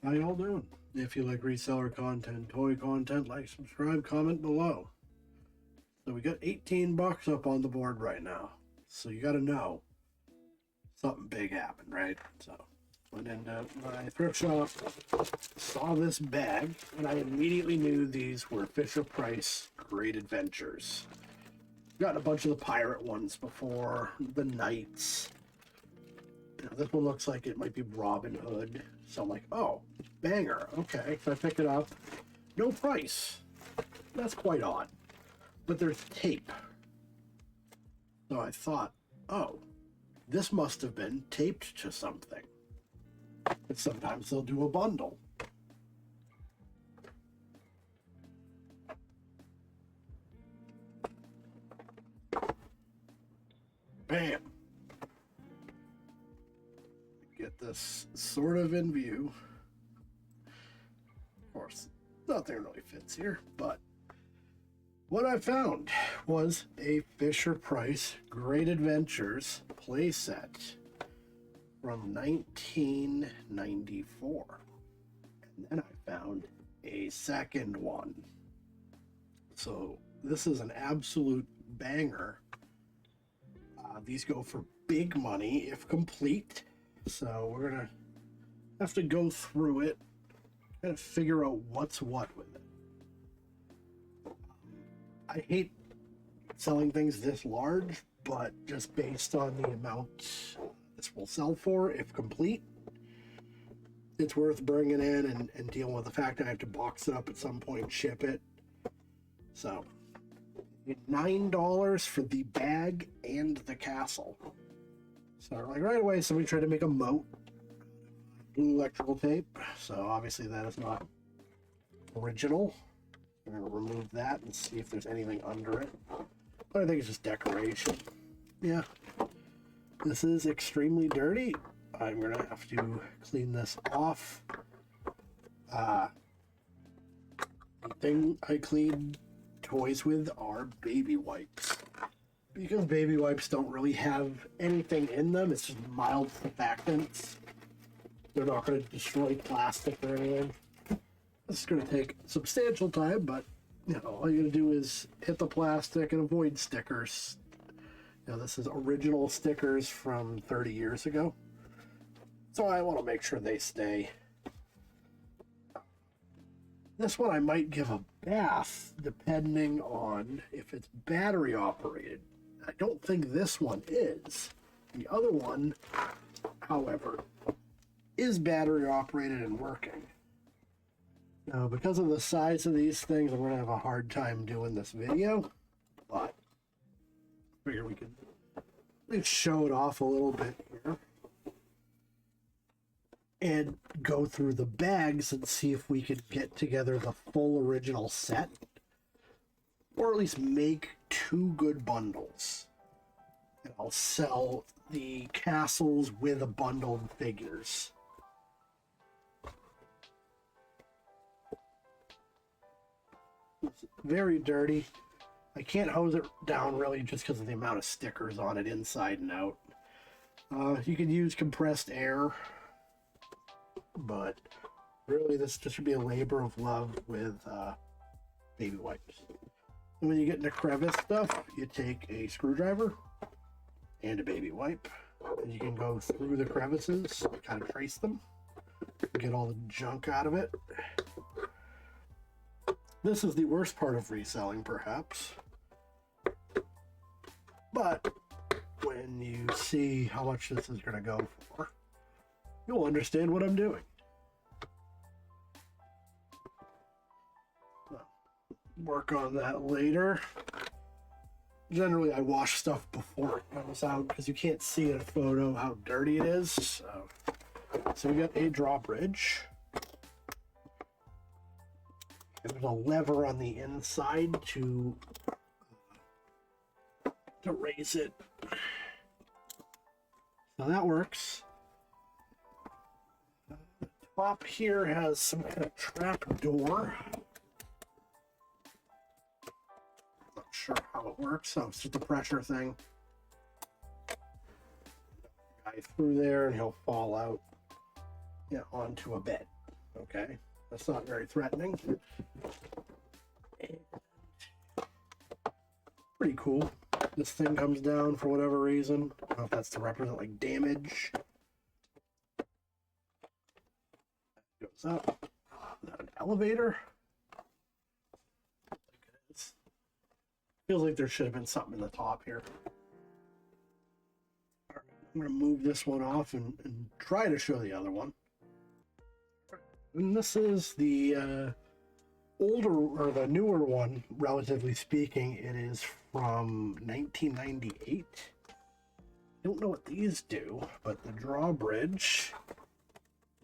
How y'all doing? If you like reseller content, toy content, like, subscribe, comment below. So we got 18 bucks up on the board right now. So you gotta know something big happened, right? So went into my thrift shop, saw this bag, and I immediately knew these were Fisher Price Great Adventures. Gotten a bunch of the pirate ones before, the knights. This one looks like it might be Robin Hood. So I'm like, oh, banger. Okay, so I picked it up. No price. That's quite odd. But there's tape. So I thought, oh, this must have been taped to something. And sometimes they'll do a bundle. Bam. Get this sort of in view. Of course, nothing really fits here, but what I found was a Fisher Price Great Adventures playset from 1994. And then I found a second one. So this is an absolute banger. These go for big money if complete. So we're gonna have to go through it and figure out what's what with it. I hate selling things this large, but just based on the amount this will sell for, if complete, it's worth bringing in and dealing with the fact that I have to box it up at some point and ship it. So, $9 for the bag and the castle. So, like right away, somebody tried to make a moat, blue electrical tape. So, obviously, that is not original. We're going to remove that and see if there's anything under it. But I think it's just decoration. Yeah. This is extremely dirty. I'm going to have to clean this off. The thing I clean toys with are baby wipes. Because baby wipes don't really have anything in them, it's just mild surfactants. They're not going to destroy plastic or anything. This is going to take substantial time, but all you got to do is hit the plastic and avoid stickers. This is original stickers from 30 years ago, so I want to make sure they stay. This one I might give a bath depending on if it's battery operated. I don't think this one is. The other one, however, is battery operated and working. Now, because of the size of these things, I'm going to have a hard time doing this video, but I figure we could at least show it off a little bit here and go through the bags and see if we could get together the full original set, or at least make two good bundles. And I'll sell the castles with a bundled figures. It's very dirty. I can't hose it down really just because of the amount of stickers on it inside and out. You can use compressed air, but really this should be a labor of love with baby wipes. And when you get into crevice stuff, you take a screwdriver and a baby wipe, and you can go through the crevices, kind of trace them, get all the junk out of it. This is the worst part of reselling, perhaps. But when you see how much this is going to go for, you'll understand what I'm doing. Work on that later. Generally, I wash stuff before it comes out because you can't see in a photo how dirty it is. So we got a drawbridge. And there's a lever on the inside to raise it. So that works. The top here has some kind of trap door. Not sure how it works. So it's just a pressure thing. Guy through there and he'll fall out onto a bed. Okay, that's not very threatening. And pretty cool. This thing comes down for whatever reason. I don't know if that's to represent like damage. Goes up. Is that an elevator? Feels like there should have been something in the top here. All right, I'm going to move this one off and try to show the other one. And this is the older, or the newer one, relatively speaking. It is from 1998. I don't know what these do, but the drawbridge,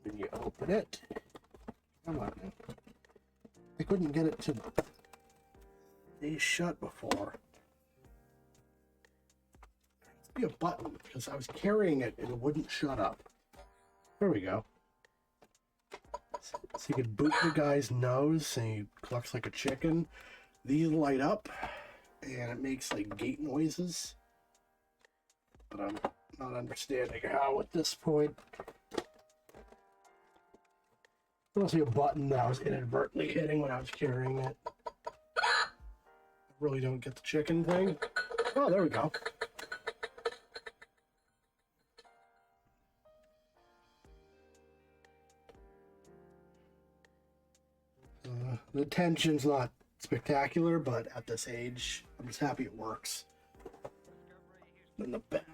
when you open it, come on, I couldn't get it to stay shut before. There must be a button, because I was carrying it and it wouldn't shut up. There we go. So you could boot the guy's nose and he clucks like a chicken. These light up and it makes like gate noises. But I'm not understanding how at this point. I don't see a button that I was inadvertently hitting when I was carrying it. I really don't get the chicken thing. Oh, there we go. The tension's not spectacular, but at this age, I'm just happy it works. In the back.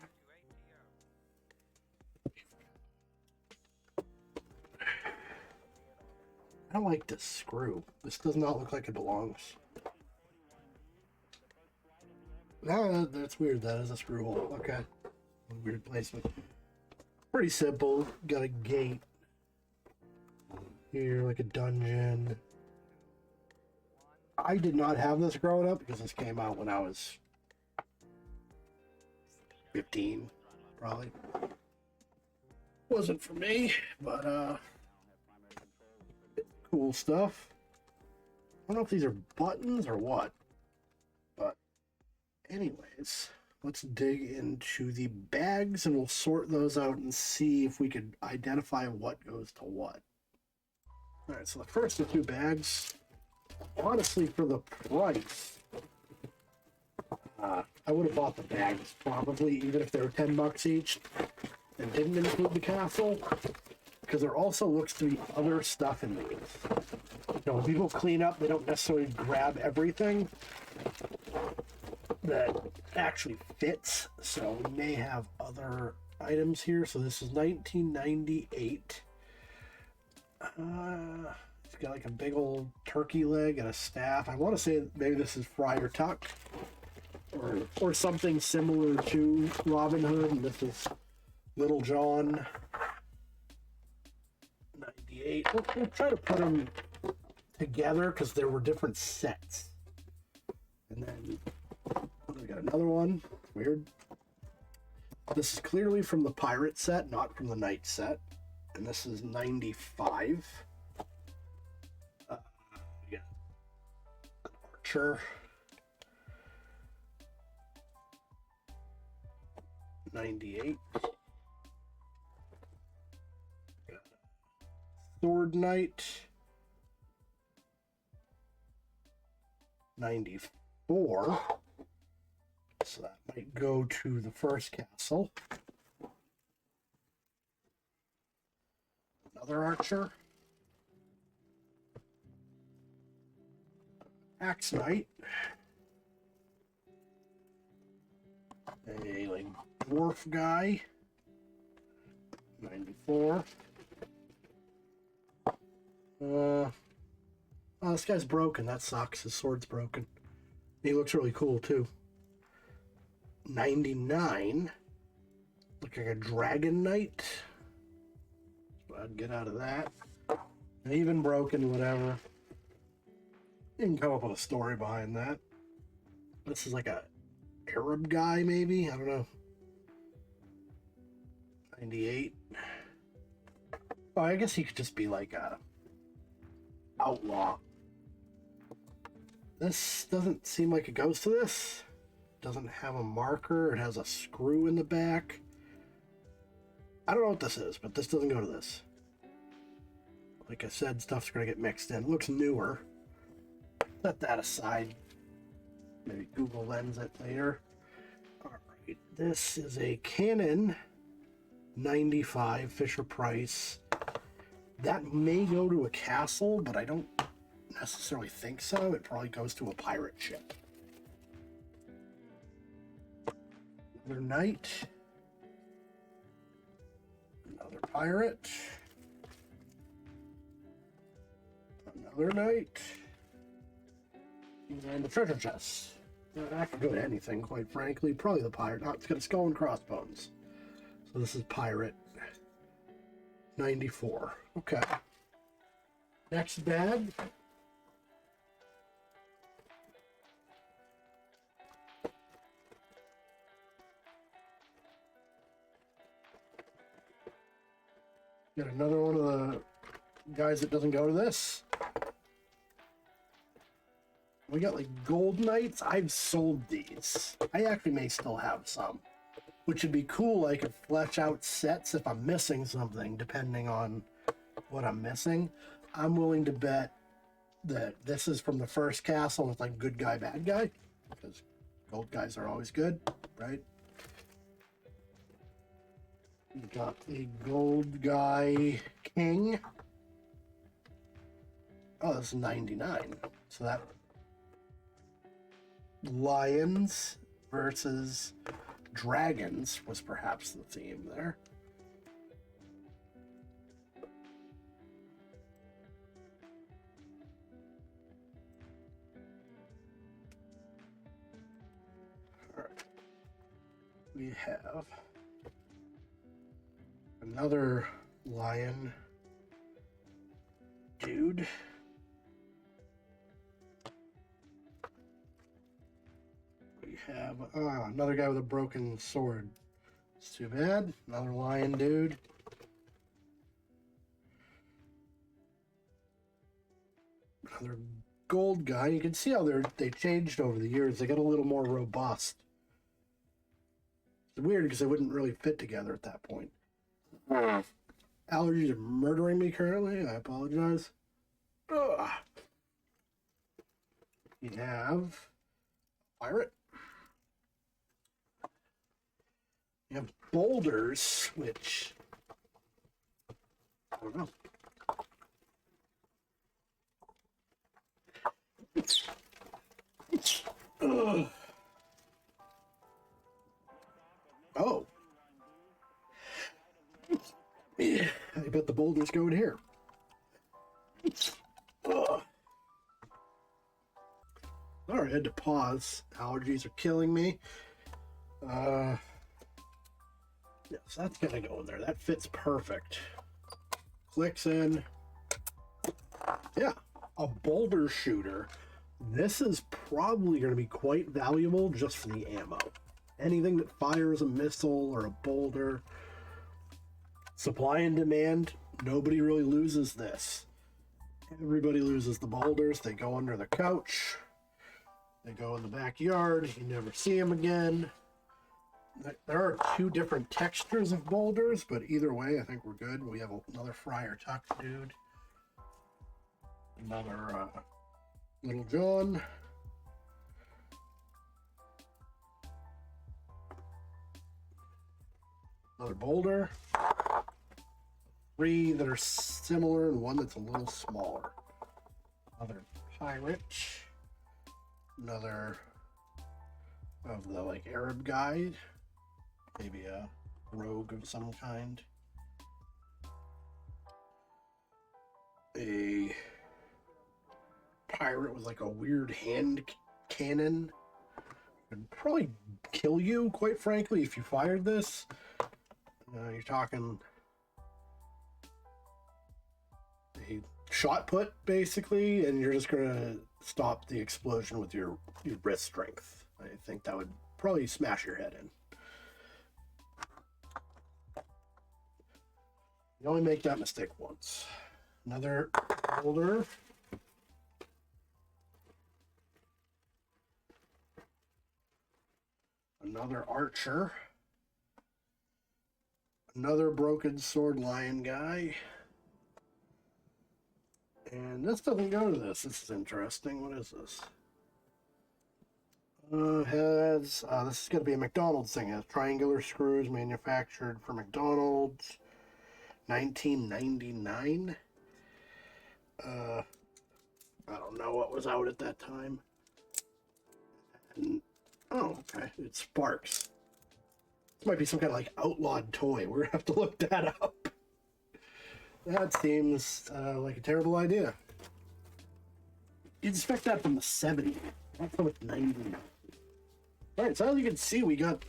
I don't like this screw. This does not look like it belongs. Ah, that's weird. That is a screw hole. Okay. Weird placement. Pretty simple. Got a gate here, like a dungeon. I did not have this growing up because this came out when I was 15, probably. Wasn't for me, but cool stuff. I don't know if these are buttons or what, but anyways, let's dig into the bags and we'll sort those out and see if we could identify what goes to what. All right, so the first of two bags, honestly, for the price, I would have bought the bags probably, even if they were $10 each and didn't include the castle, because there also looks to be other stuff in these. You know, when people clean up, they don't necessarily grab everything that actually fits, so we may have other items here. So this is 1998. It's got like a big old turkey leg and a staff. I want to say maybe this is Friar Tuck or something similar to Robin Hood, and this is Little John. 98. We'll try to put them together because there were different sets. And then we got another one. Weird. This is clearly from the pirate set, not from the knight set. And this is 95. We got an archer. 98. Sword Knight. 94. So that might go to the first castle. Another archer. Axe Knight. A like dwarf guy. 94. Oh, this guy's broken. That sucks. His sword's broken. He looks really cool too. 99. Look like a dragon knight. So I'd get out of that. And even broken, whatever. You can come up with a story behind that. This is like a Arab guy, maybe? I don't know. 98. Oh, I guess he could just be like a outlaw. This doesn't seem like it goes to this. Doesn't have a marker. It has a screw in the back. I don't know what this is, but this doesn't go to this. Like I said, stuff's going to get mixed in. It looks newer. Set that aside. Maybe Google Lens it later. All right, this is a Canon 95 Fisher Price. That may go to a castle, but I don't necessarily think so. It probably goes to a pirate ship. Another knight. Another pirate. Another knight. And the treasure chest. That could go to anything, quite frankly. Probably the pirate. Oh, it's got a skull and crossbones. So this is pirate 94. Okay. Next bag. Got another one of the guys that doesn't go to this. We got like gold knights. I've sold these. I actually may still have some, which would be cool. I could flesh out sets if I'm missing something, depending on what I'm missing. I'm willing to bet that this is from the first castle and it's like good guy, bad guy, because gold guys are always good, right? We got a gold guy king. Oh, this is 99. So that lions versus dragons was perhaps the theme there. All right. We have another lion dude. We have another guy with a broken sword. It's too bad. Another lion dude. Another gold guy. You can see how they changed over the years. They got a little more robust. It's weird because they wouldn't really fit together at that point. Allergies are murdering me currently. I apologize. Ugh. We have pirate. You have boulders, which I don't know. Ugh. Oh. Yeah, I bet the boulders go in here. Ugh. Alright, I had to pause. Allergies are killing me. Yes, that's gonna go in there. That fits perfect. Clicks in. Yeah, a boulder shooter. This is probably going to be quite valuable just for the ammo. Anything that fires a missile or a boulder. Supply and demand. Nobody really loses this. Everybody loses the boulders. They go under the couch. They go in the backyard. You never see them again. There are two different textures of boulders, but either way, I think we're good. We have another Friar Tuck dude. Another Little John. Another boulder. Three that are similar and one that's a little smaller. Another pirate. Another of the like Arab guy. Maybe a rogue of some kind. A pirate with like a weird hand cannon. Would probably kill you, quite frankly, if you fired this. You're talking a shot put, basically, and you're just gonna stop the explosion with your wrist strength. I think that would probably smash your head in. You only make that mistake once. Another boulder. Another archer. Another broken sword lion guy. And this doesn't go to this. This is interesting. What is this? This is going to be a McDonald's thing. It has triangular screws manufactured for McDonald's. 1999. I don't know what was out at that time. And, oh, okay. It sparks. This might be some kind of like outlawed toy. We're going to have to look that up. That seems like a terrible idea. You'd expect that from the 70s, not from the 90s. Alright, so as you can see, we got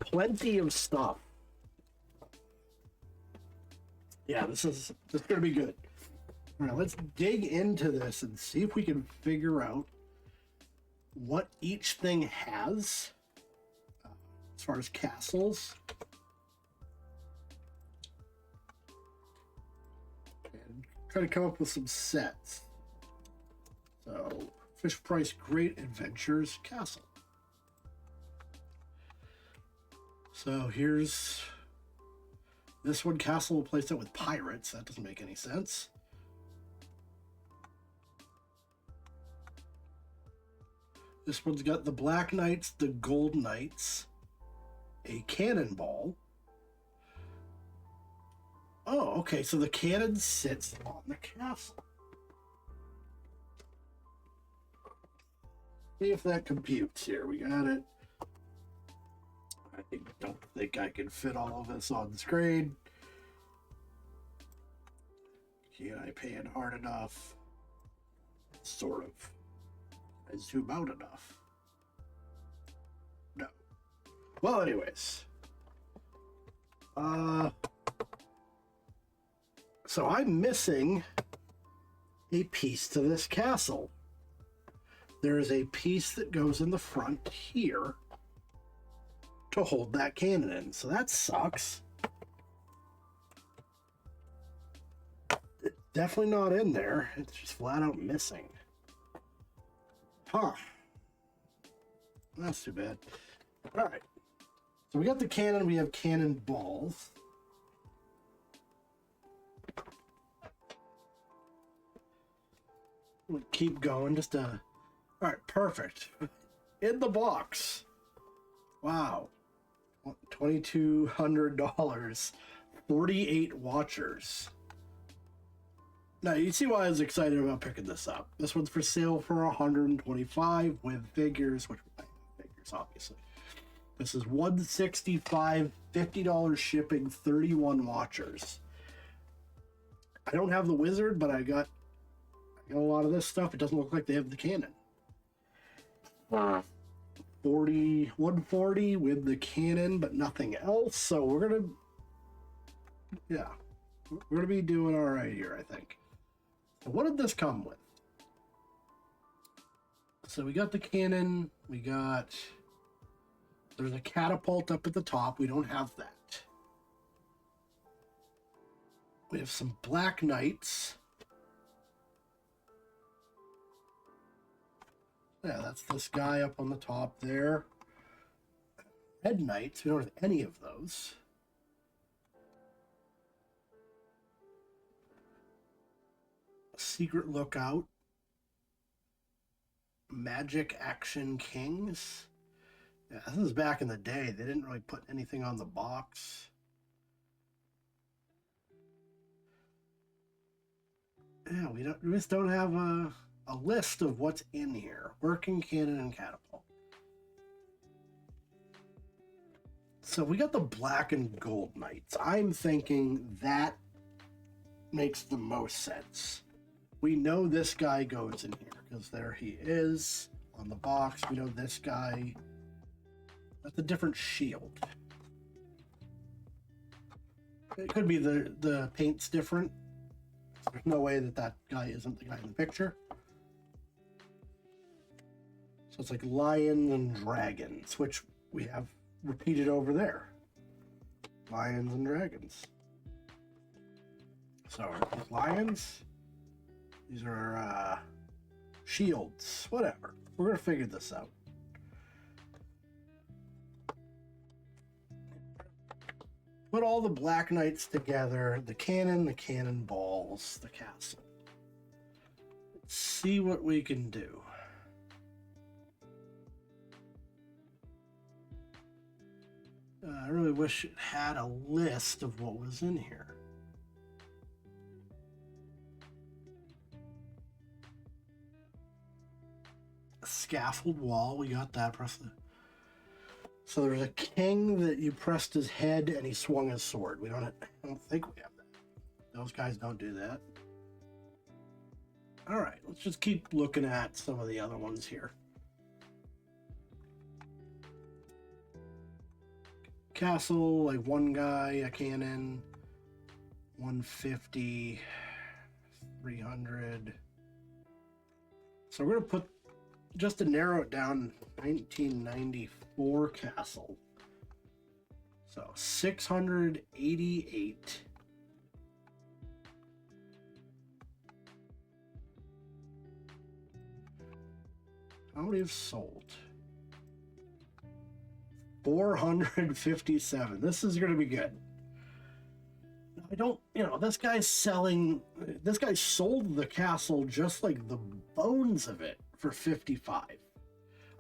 plenty of stuff. Yeah, this is gonna be good. Alright, let's dig into this and see if we can figure out what each thing has as far as castles. And try to come up with some sets. So, Fish Price Great Adventures Castle. So here's this one. Castle will place it with pirates. That doesn't make any sense. This one's got the Black Knights, the Gold Knights, a cannonball. Oh, okay, so the cannon sits on the castle. See if that computes here. We got it. I don't think I can fit all of this on screen. Can't I pay it hard enough? Sort of. I zoom out enough. No. Well, anyways. So I'm missing a piece to this castle. There is a piece that goes in the front here to hold that cannon in. So that sucks. It's definitely not in there. It's just flat out missing. Huh. That's too bad. Alright. So we got the cannon. We have cannonballs. We'll keep going. Just Alright, perfect. In the box. Wow. $2,200. 48 watchers. Now, you see why I was excited about picking this up. This one's for sale for $125 with figures, which I have figures, obviously. This is $165, $50 shipping, 31 watchers. I don't have the wizard, but I got a lot of this stuff. It doesn't look like they have the cannon. 140 with the cannon, but nothing else. So we're gonna be doing all right here, I think. So what did this come with? So we got the cannon. There's a catapult up at the top. We don't have that. We have some Black Knights. Yeah, that's this guy up on the top there. Red Knights, we don't have any of those. Secret Lookout. Magic Action Kings. Yeah, this is back in the day. They didn't really put anything on the box. Yeah, we just don't have a list of what's in here. Working cannon and catapult. So we got the Black and Gold Knights. I'm thinking that makes the most sense. We know this guy goes in here because there he is on the box. We know this guy. That's a different shield. It could be the paint's different. There's no way that guy isn't the guy in the picture. So it's like lions and dragons, which we have repeated over there. Lions and dragons. So these lions, these are shields, whatever. We're going to figure this out. Put all the Black Knights together, the cannon, the cannonballs, the castle. Let's see what we can do. I really wish it had a list of what was in here. A scaffold wall, we got that. So there's a king that you pressed his head and he swung his sword. I don't think we have that. Those guys don't do that. All right, let's just keep looking at some of the other ones here. Castle, like one guy, a cannon, 150, 300. So we're gonna put, just to narrow it down, 1994 castle. So 688. How many have sold? 457. This is going to be good. I don't, this guy's this guy sold the castle just like the bones of it for 55.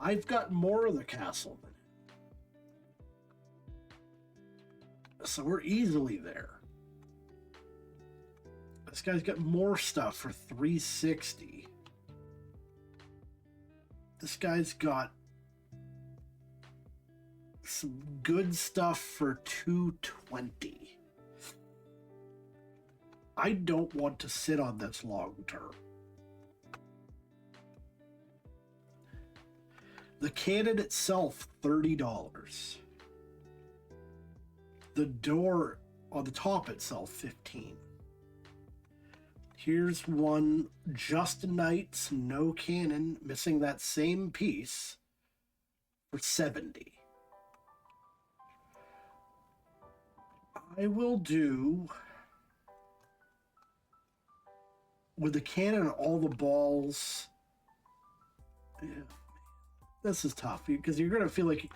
I've got more of the castle than it. So we're easily there. This guy's got more stuff for 360. This guy's got some good stuff for 220. I don't want to sit on this long term. The cannon itself, $30. The door on the top itself, 15. Here's one, just knights, no cannon, missing that same piece for 70. I will do, with the cannon and all the balls, yeah, this is tough because you're going to feel like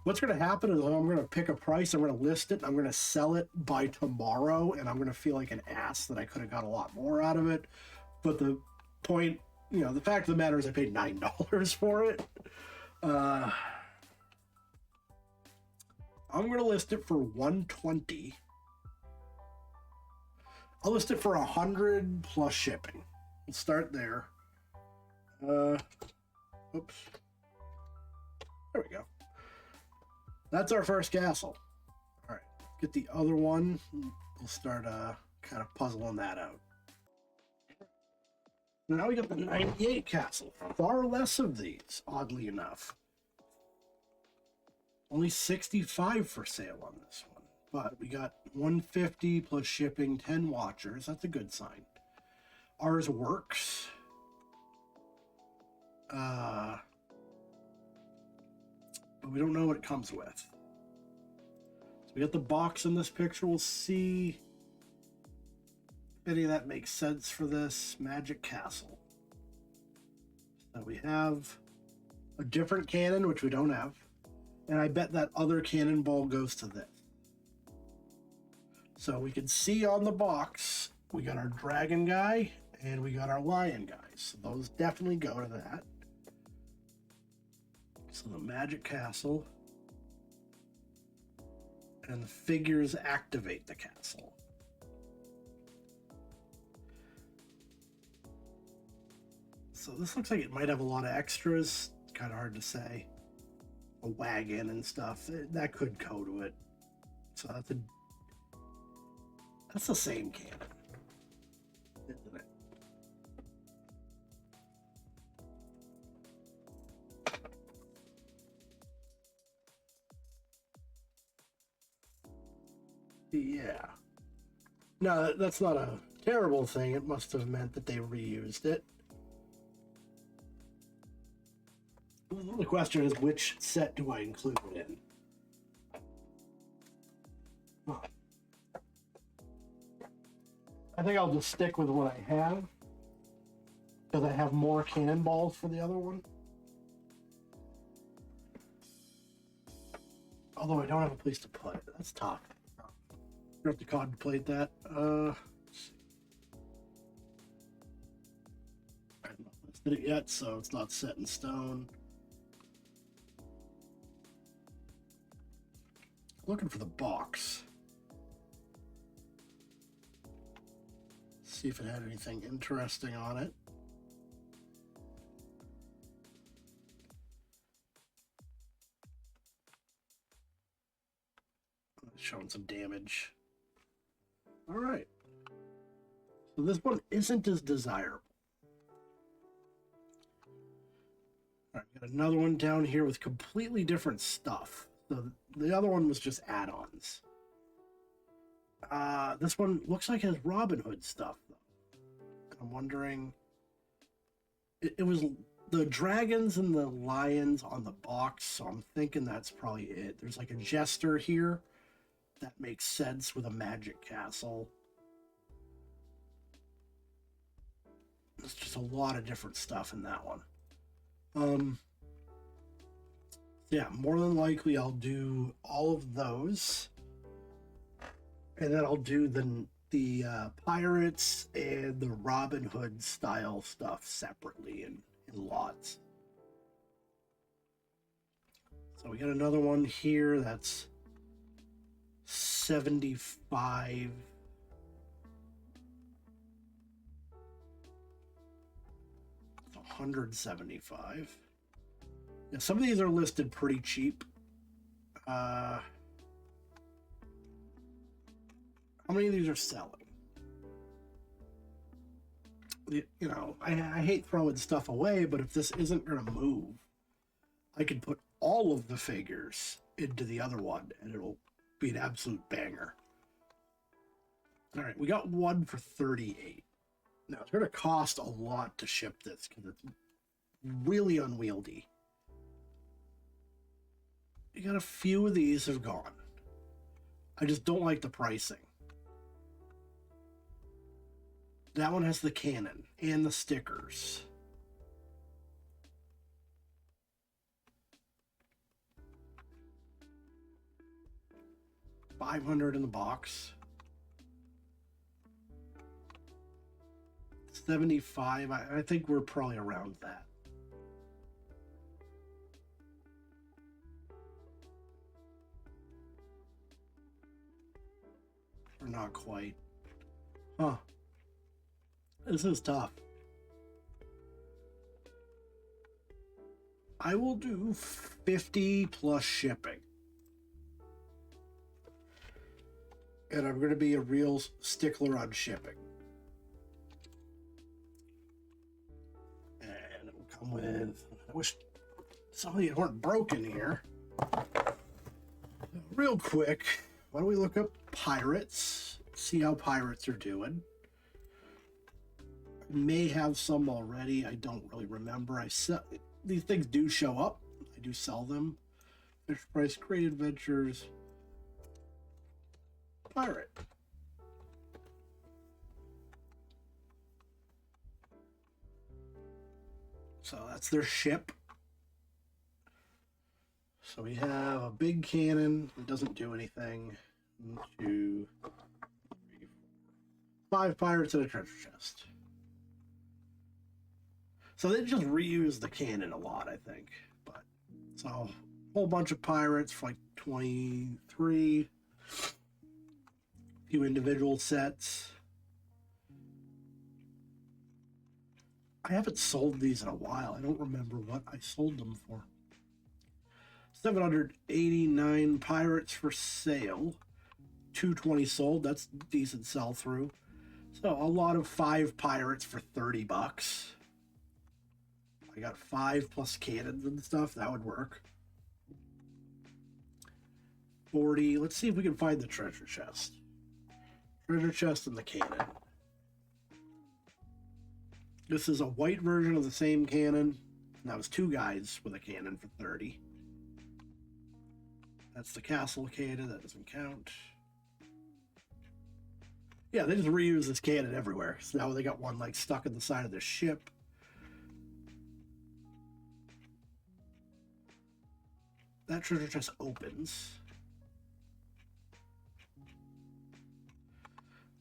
what's going to happen is I'm going to pick a price, I'm going to list it, I'm going to sell it by tomorrow, and I'm going to feel like an ass that I could have got a lot more out of it. But the point, the fact of the matter is I paid $9 for it. I'm going to list it for 120. I'll list it for 100 plus shipping. We'll start there. Oops. There we go. That's our first castle. All right, get the other one. We'll start kind of puzzling that out. Now we got the 98 castle. Far less of these, oddly enough. Only 65 for sale on this one. But we got 150 plus shipping, 10 watchers. That's a good sign. Ours works. But we don't know what it comes with. So we got the box in this picture. We'll see if any of that makes sense for this Magic Castle. So we have a different cannon, which we don't have. And I bet that other cannonball goes to this. So we can see on the box, we got our dragon guy and we got our lion guy. So those definitely go to that. So the Magic Castle. And the figures activate the castle. So this looks like it might have a lot of extras. It's kind of hard to say. A wagon and stuff. That could go to it. So that's the same cannon, isn't it? Yeah. No, that's not a terrible thing. It must have meant that they reused it. The question is, which set do I include it in? Oh. I think I'll just stick with what I have, because I have more cannonballs for the other one. Although I don't have a place to put it. That's tough. You have to contemplate that. Let's see. did it yet, so it's not set in stone. Looking for the box. See if it had anything interesting on it. It's showing some damage. All right. So this one isn't as desirable. All right, got another one down here with completely different stuff. So the other one was just add-ons. This one looks like it has Robin Hood stuff, though. I'm wondering... It was the dragons and the lions on the box, so I'm thinking that's probably it. There's like a jester here. That makes sense with a magic castle. There's just a lot of different stuff in that one. Yeah, more than likely I'll do all of those. And then I'll do the pirates and the Robin Hood style stuff separately in lots. So we got another one here that's 75. It's 175. Yeah, some of these are listed pretty cheap. How many of these are selling? You know, I hate throwing stuff away, but if this isn't going to move, I could put all of the figures into the other one, and it'll be an absolute banger. All right, we got one for 38. Now, it's going to cost a lot to ship this, because it's really unwieldy. You got a few of these have gone. I just don't like the pricing. That one has the cannon and the stickers. $500 in the box. 75. I think we're probably around that. Or not quite. Huh. This is tough. I will do 50 plus shipping. And I'm going to be a real stickler on shipping. And it will come with... I wish some of these weren't broken here. Real quick, why don't we look up pirates? See how pirates are doing. May have some already. I don't really remember. These things do show up. I do sell them. Fish Price, Great Adventures, Pirate. So that's their ship. So we have a big cannon that doesn't do anything. 1, 2, 3, 4, 5 pirates and a treasure chest. So they just reuse the cannon a lot, I think. But so a whole bunch of pirates for like 23. A few individual sets. I haven't sold these in a while. I don't remember what I sold them for. 789 pirates for sale. 220 sold. That's decent sell through. So a lot of 5 pirates for $30. I got 5 plus cannons and stuff. That would work. 40. Let's see if we can find the treasure chest. Treasure chest and the cannon. This is a white version of the same cannon. And that was 2 guys with a cannon for 30. That's the castle cannon. That doesn't count. Yeah, they just reuse this cannon everywhere. So now they got one like stuck in the side of the ship. That treasure chest opens.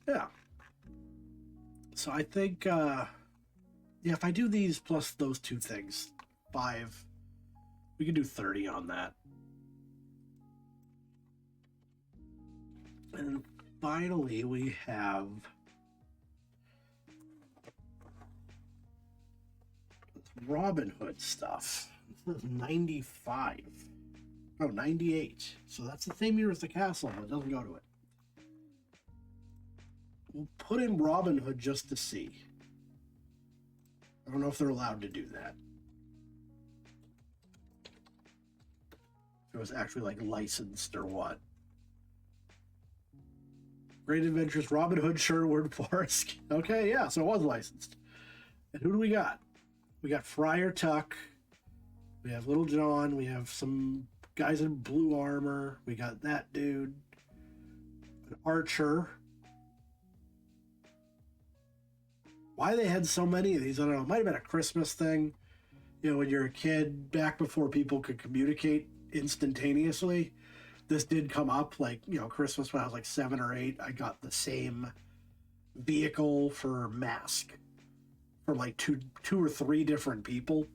Yeah. So I think, Yeah, if I do these plus those two things, 5, we can do 30 on that. And finally, we have Robin Hood stuff. This is 95. Oh, 98. So that's the same year as the castle, but it doesn't go to it. We'll put in Robin Hood just to see. I don't know if they're allowed to do that. If it was actually like licensed or what. Great Adventures, Robin Hood, Sherwood Forest. Okay, yeah, so it was licensed. And who do we got? We got Friar Tuck. We have Little John. We have some guys in blue armor. We got that dude. An archer. Why they had so many of these, I don't know. It might have been a Christmas thing. You know, when you're a kid, back before people could communicate instantaneously. This did come up, like, you know, Christmas when I was like 7 or 8. I got the same vehicle for mask from like two or three different people.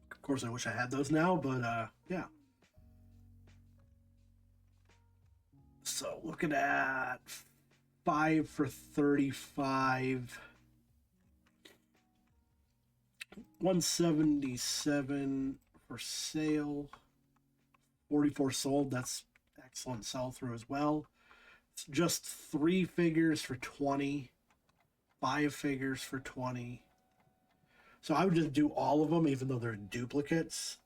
Of course, I wish I had those now, but yeah. So looking at 5 for 35, 177 for sale, 44 sold. That's excellent sell through as well. It's just 3 figures for 20, 5 figures for 20. So I would just do all of them, even though they're duplicates.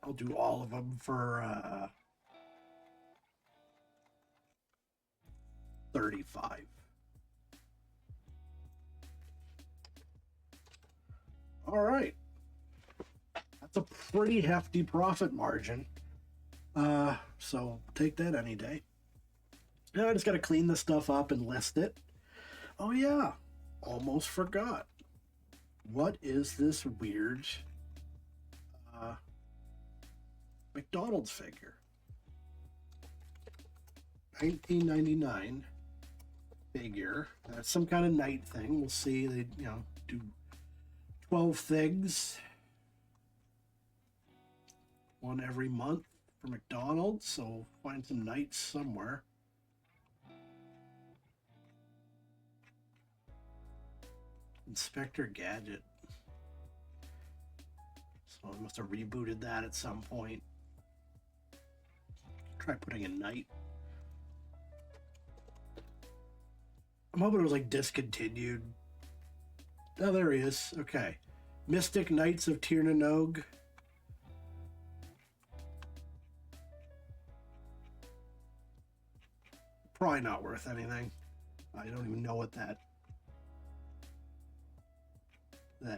I'll do all of them for 35. All right. That's a pretty hefty profit margin. So take that any day. Now I just got to clean this stuff up and list it. Oh yeah, almost forgot. What is this weird McDonald's figure? 1999 figure. That's some kind of night thing. We'll see. They, you know, do 12 things. One every month for McDonald's. So find some nights somewhere. Inspector Gadget. So I must have rebooted that at some point. Try putting a night. I'm hoping it was like discontinued. Oh, there he is. Okay. Mystic Knights of Tir na Nog. Probably not worth anything. I don't even know what that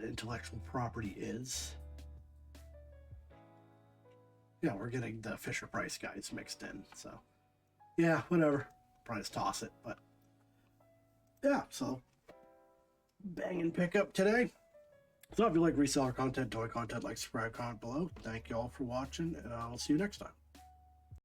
intellectual property is. Yeah, we're getting the Fisher Price guys mixed in, so yeah, whatever. Probably just toss it, but yeah, so bang and pick up today. So if you like reseller content, toy content, like, subscribe, comment below. Thank you all for watching, and I'll see you next time.